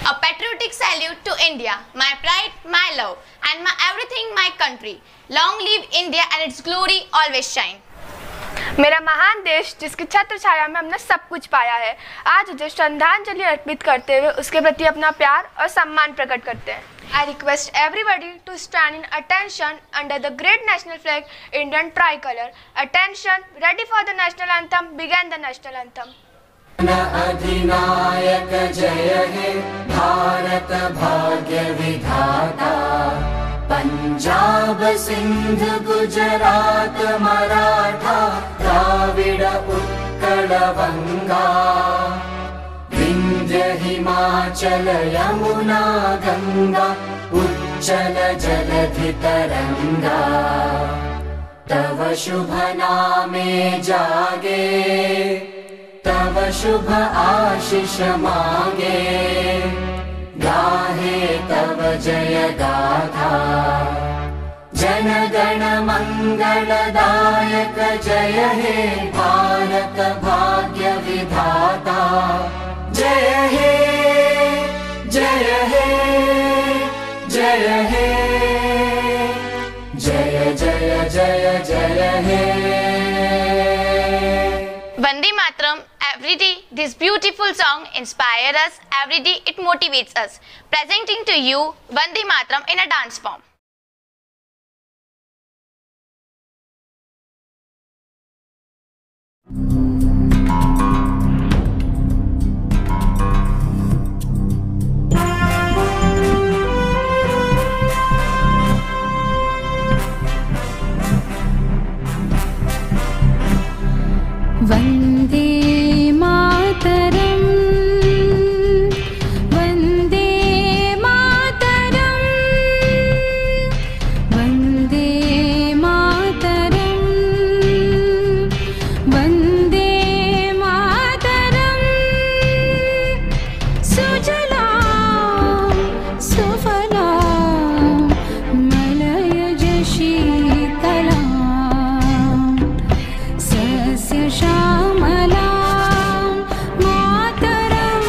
A patriotic salute to India, my pride, my love, and my everything, my country. Long live India and its glory always shine. मेरा महान देश जिसकी छत्र छाया में हमने सब कुछ पाया है, आज उसे श्रद्धांजलि अर्पित करते हुए उसके प्रति अपना प्यार और सम्मान प्रकट करते हैं. I request everybody to stand in attention under the great national flag, Indian tricolor. Attention, ready for the national anthem. Begin the national anthem. अधिनायक जय हे भारत भाग्य विधाता, पंजाब सिंध गुजरात मराठा द्राविड उत्कल बंगा, विंध्य हिमाचल यमुना गंगा उच्चल जलधि तरंगा, तव शुभ नामे जागे तव शुभ आशीष मांगे, गाहे तव जय गाथा, जन गण मंगलदायक जय हे भारत भाग्य विधाता, जय हे जय हे जय हे जय जय जय जय हे. Vande Mataram. Every day, this beautiful song inspires us. Every day, it motivates us. Presenting to you Vande Mataram in a dance form. Vande Mataram Vande Mataram Vande Mataram Vande Mataram. सुजलां सुफलां मलयज शीतलां श्यामलां मातरम्.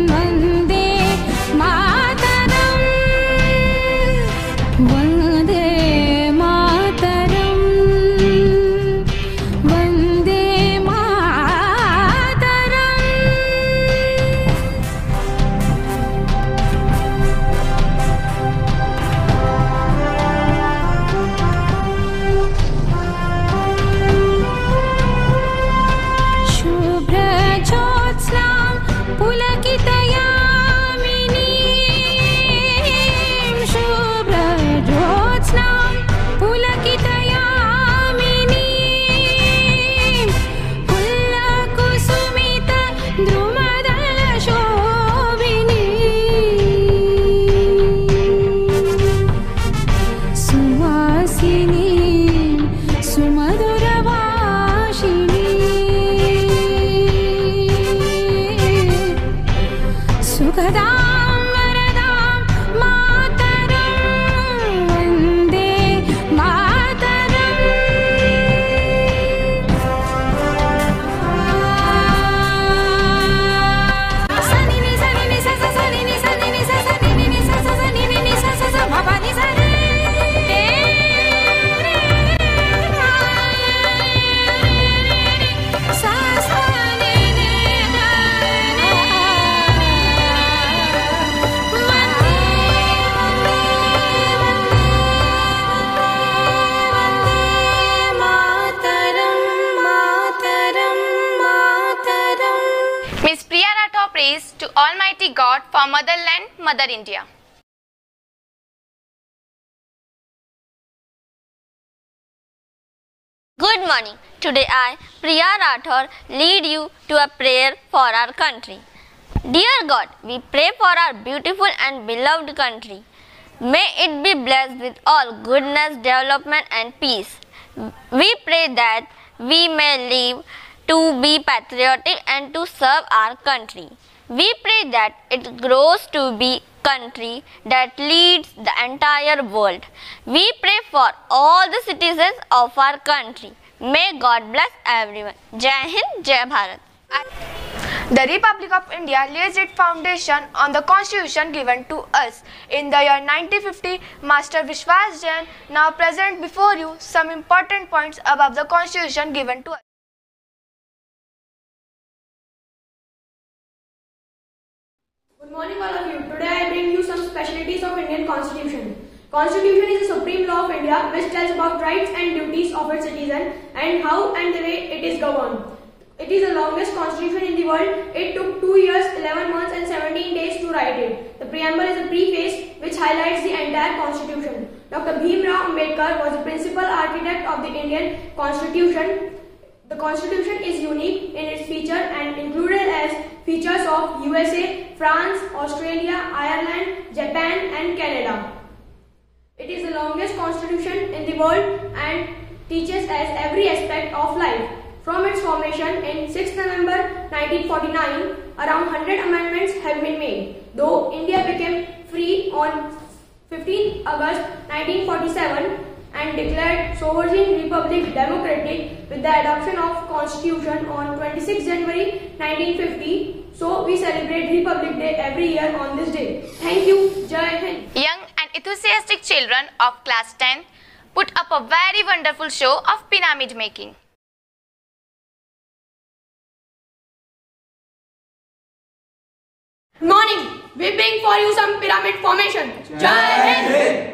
वन्दे मातरम् वन्दे मातरम् वन्दे मातरम्. शुभ्रज्योत्स्नां पुलकितयामिनीं, शुभ्रज्योत्स्नां पुलकितयामिनीं, पुल्लकुसुमित द्रुमदलशोभिनीं, सुवासिनीं सुमधुरभाषिणीं, सुखदां वरदां मातरम्. वन्दे मातरम्. सनिनि सनिनि स स सनिनि सनिनि स स निनि स स स निनि नि स स स म प नि स रे स स नि नि द नि. वन्दे मातरम् मातरम् मातरम्. Miss Priya Rathore prays to Almighty God for motherland, Mother India. Good morning. Today I, Priya Rathore, lead you to a prayer for our country. Dear God, we pray for our beautiful and beloved country. May it be blessed with all goodness, development and peace. We pray that we may live to be patriotic and to serve our country. We pray that it grows to be country that leads the entire world. We pray for all the citizens of our country. May God bless everyone. Jai Hind, Jai Bharat. The Republic of India lays its foundation on the Constitution given to us in the year 1950. Master Vishwas Jain now present before you some important points about the Constitution given to us. Good morning all of you. Today I bring you some specialties of Indian Constitution. Constitution is the supreme law of India which tells about rights and duties of its citizens and how and the way it is governed. It is the longest constitution in the world. It took 2 years, 11 months and 17 days to write it. The preamble is a preface which highlights the entire constitution. Dr. Bhim Rao Ambedkar was the principal architect of the Indian Constitution. The Constitution is unique in its feature and included as features of USA, France, Australia, Ireland, Japan and Canada. It is the longest constitution in the world and teaches us every aspect of life. From its formation in 6 November 1949, around 100 amendments have been made. Though India became free on 15 August 1947 and declared sovereign republic democratic with the adoption of Constitution on 26 January 1950, so we celebrate Republic Day every year on this day. Thank you. Jai Hind. Young and enthusiastic children of class 10 put up a very wonderful show of pyramid making. Good morning. We bring for you some pyramid formation. Jai Hind.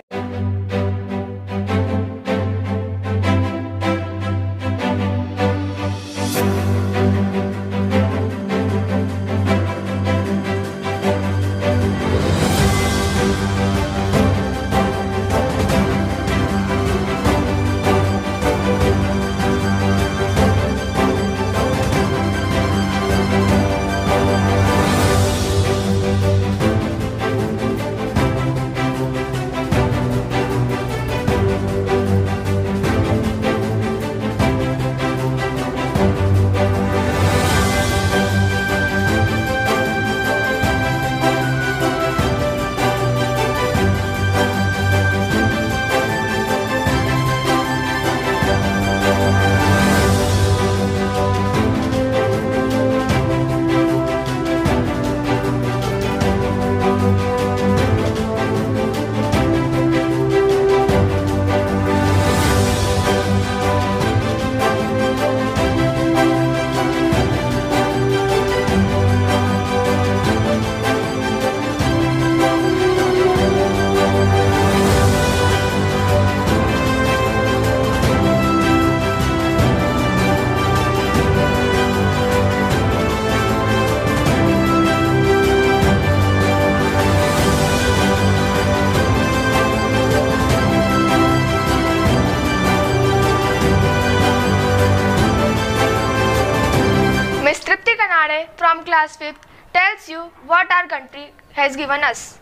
From class 5th tells you what our country has given us.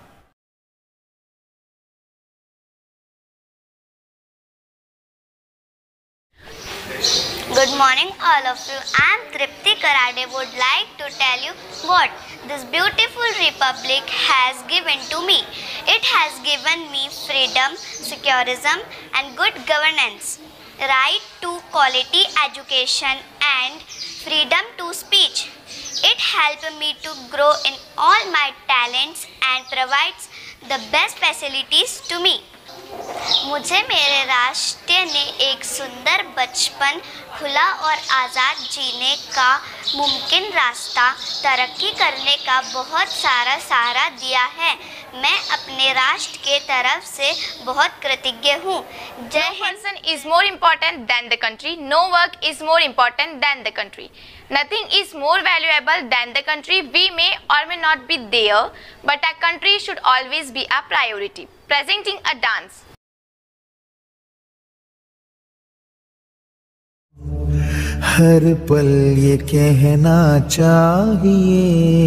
Good morning all of you. I am Tripti Karade would like to tell you what this beautiful republic has given to me. It has given me freedom, secularism and good governance, right to quality education and freedom to speech. It helped me to grow in all my talents and provides the best facilities to me. मुझे मेरे राष्ट्र ने एक सुंदर बचपन, खुला और आज़ाद जीने का मुमकिन रास्ता, तरक्की करने का बहुत सारा सहारा दिया है। मैं अपने राष्ट्र के तरफ से बहुत कृतज्ञ हूँ। No person is more important than the country. No work is more important than the country. Nothing is more valuable than the country. We may or may not be there, but our country should always be a priority. Presenting a dance. हर पल ये कहना चाहिए,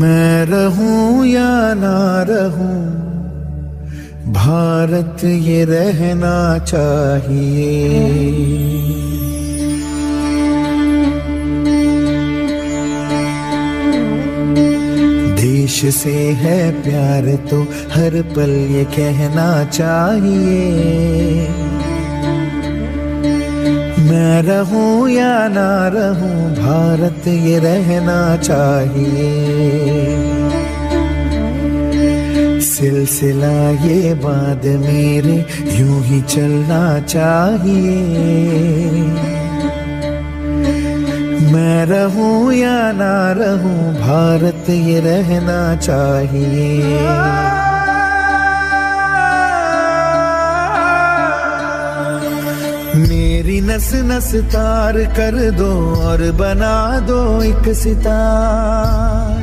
मैं रहूं या ना रहूं, भारत ये रहना चाहिए। देश से है प्यार तो हर पल ये कहना चाहिए, मैं रहूं या ना रहूं, भारत ये रहना चाहिए। सिलसिला ये बाद मेरे यूं ही चलना चाहिए। मैं रहूं या ना रहूं, भारत ये रहना चाहिए। मेरी नस नस तार कर दो और बना दो एक सितार।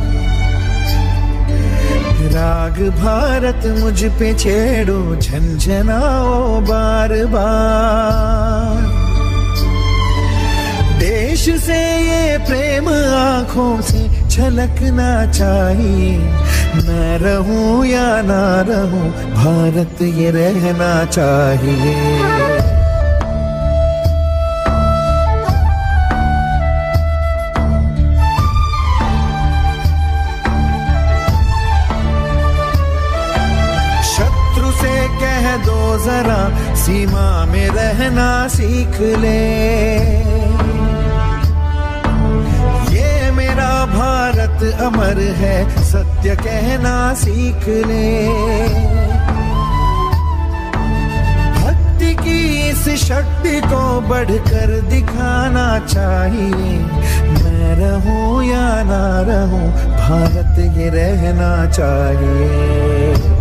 राग भारत मुझ पे छेड़ो, झंझनाओ बार बार। देश से ये प्रेम आंखों से झलकना चाहिए। मैं रहूं या ना रहूं, भारत ये रहना चाहिए। दो जरा सीमा में रहना सीख ले। ये मेरा भारत अमर है, सत्य कहना सीख ले। भक्ति की इस शक्ति को बढ़कर दिखाना चाहिए। मैं रहूं या ना रहूं, भारत ये रहना चाहिए।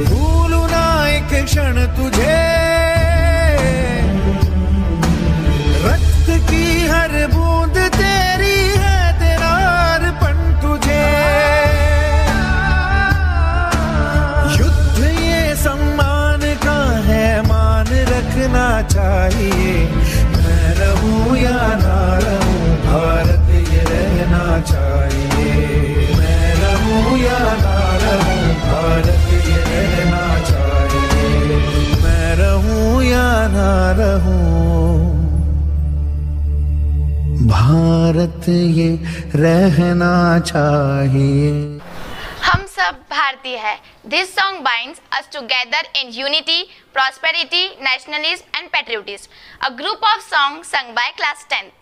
भूलूं ना एक क्षण तुझे, रक्त की हर बूंद तेरी है, तेरा अर्पण तुझे। युद्ध ये सम्मान का है, मान रखना चाहिए। मैं रहूं या ना रहूं, भारत ये रहना चाहिए। मैं रहूं या ना रहूं, भारत ये रहना चाहिए। मैं रहूं या ना रहूं, भारत ये रहना चाहिए। हम सब भारतीय हैं. This song binds us together in unity, prosperity, nationalism and patriotism. A group of songs sung by class 10th.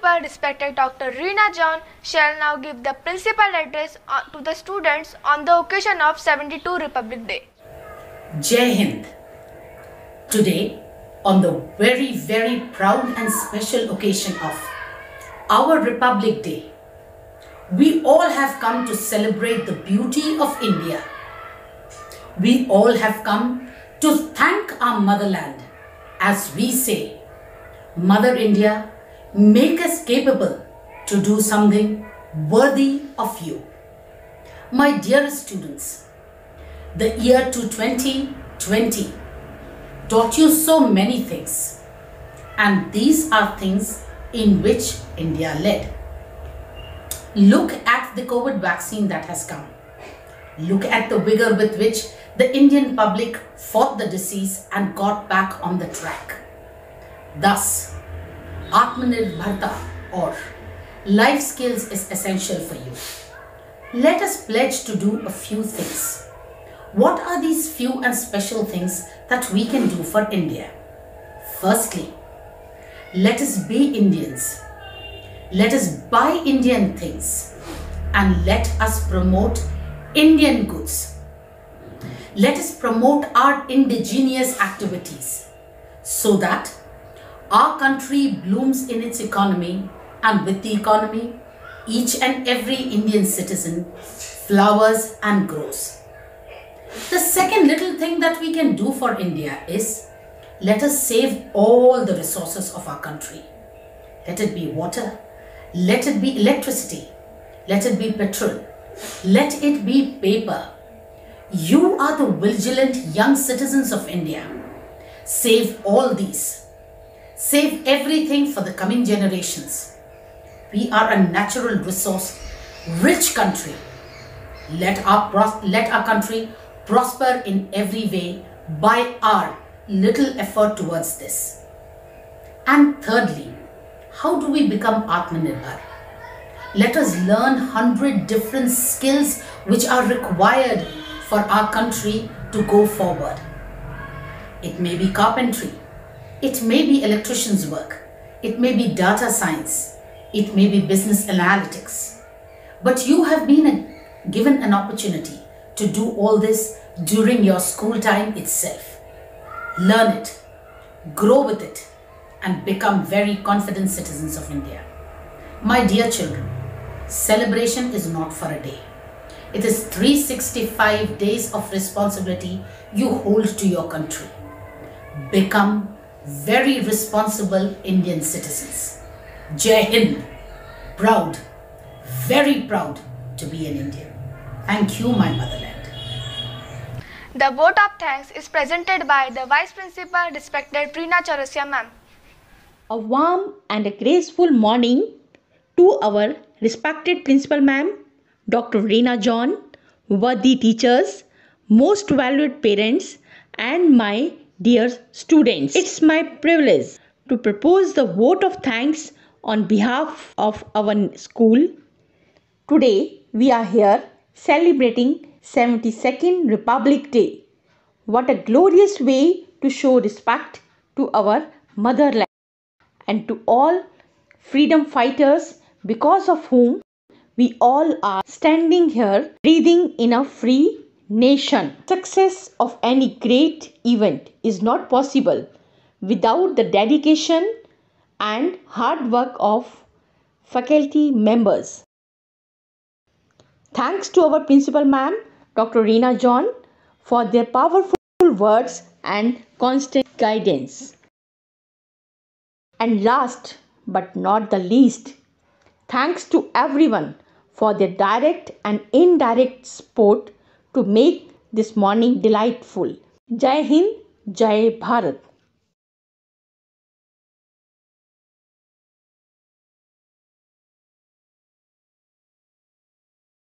Principal, respected Dr. Reena John, shall now give the principal address to the students on the occasion of 72 Republic Day. Jai Hind. Today, on the very, very proud and special occasion of our Republic Day, we all have come to celebrate the beauty of India. We all have come to thank our motherland as we say, Mother India, make us capable to do something worthy of you. My dear students, the year 2020 taught you so many things, and these are things in which India led. Look at the COVID vaccine that has come. Look at the vigor with which the Indian public fought the disease and got back on the track. Thus, Atmanirbharta or life skills is essential for you. Let us pledge to do a few things. What are these few and special things that we can do for India? Firstly, let us be Indians. Let us buy Indian things and let us promote Indian goods. Let us promote our indigenous activities so that our country blooms in its economy, and with the economy, each and every Indian citizen flowers and grows. The second little thing that we can do for India is let us save all the resources of our country. Let it be water, let it be electricity, let it be petrol, let it be paper. You are the vigilant young citizens of India. Save all these. Save everything for the coming generations. We are a natural resource rich country. Let our country prosper in every way by our little effort towards this. And thirdly, how do we become Atmanirbhar? Let us learn 100 different skills which are required for our country to go forward. It may be carpentry, it may be electrician's work, it may be data science, it may be business analytics. But you have been given an opportunity to do all this during your school time itself. Learn it, grow with it, and become very confident citizens of India. My dear children, celebration is not for a day. It is 365 days of responsibility you hold to your country. Become very responsible Indian citizens. Jai Hind. Proud, very proud to be an Indian. Thank you, my motherland. The vote of thanks is presented by the Vice Principal, respected Preena Chaurasia ma'am. A warm and a graceful morning to our respected Principal ma'am, Dr. Reena John, worthy teachers, most valued parents, and my dear students. It's my privilege to propose the vote of thanks on behalf of our school. Today we are here celebrating 72nd Republic Day. What a glorious way to show respect to our motherland and to all freedom fighters because of whom we all are standing here breathing in a free nation. Success of any great event is not possible without the dedication and hard work of faculty members. Thanks to our Principal ma'am, Dr. Reena John, for their powerful words and constant guidance. And last but not the least, thanks to everyone for their direct and indirect support to make this morning delightful. Jai Hind, Jai Bharat.